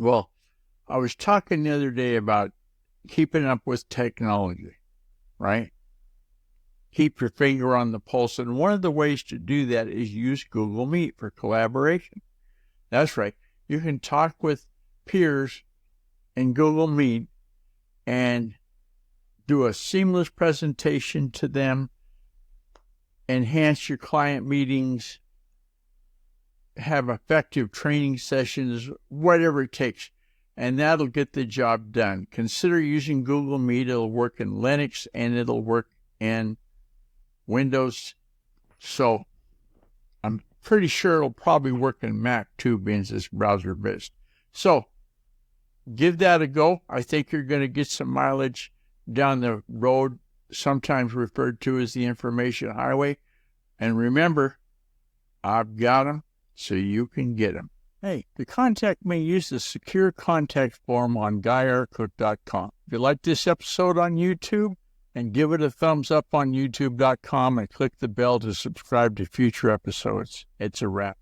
Well, I was talking the other day about keeping up with technology, right? Keep your finger on the pulse. And one of the ways to do that is use Google Meet for collaboration. That's right. You can talk with peers in Google Meet and do a seamless presentation to them, enhance your client meetings, have effective training sessions, whatever it takes, and that'll get the job done. Consider using Google Meet. It'll work in Linux and it'll work in Windows. So I'm pretty sure it'll probably work in Mac too, being it's browser-based. So give that a go. I think you're going to get some mileage down the road, sometimes referred to as the information highway. And remember, I've got them so you can get them. Hey, to contact me, use the secure contact form on guyrcook.com. If you like this episode on YouTube, and give it a thumbs up on youtube.com and click the bell to subscribe to future episodes. It's a wrap.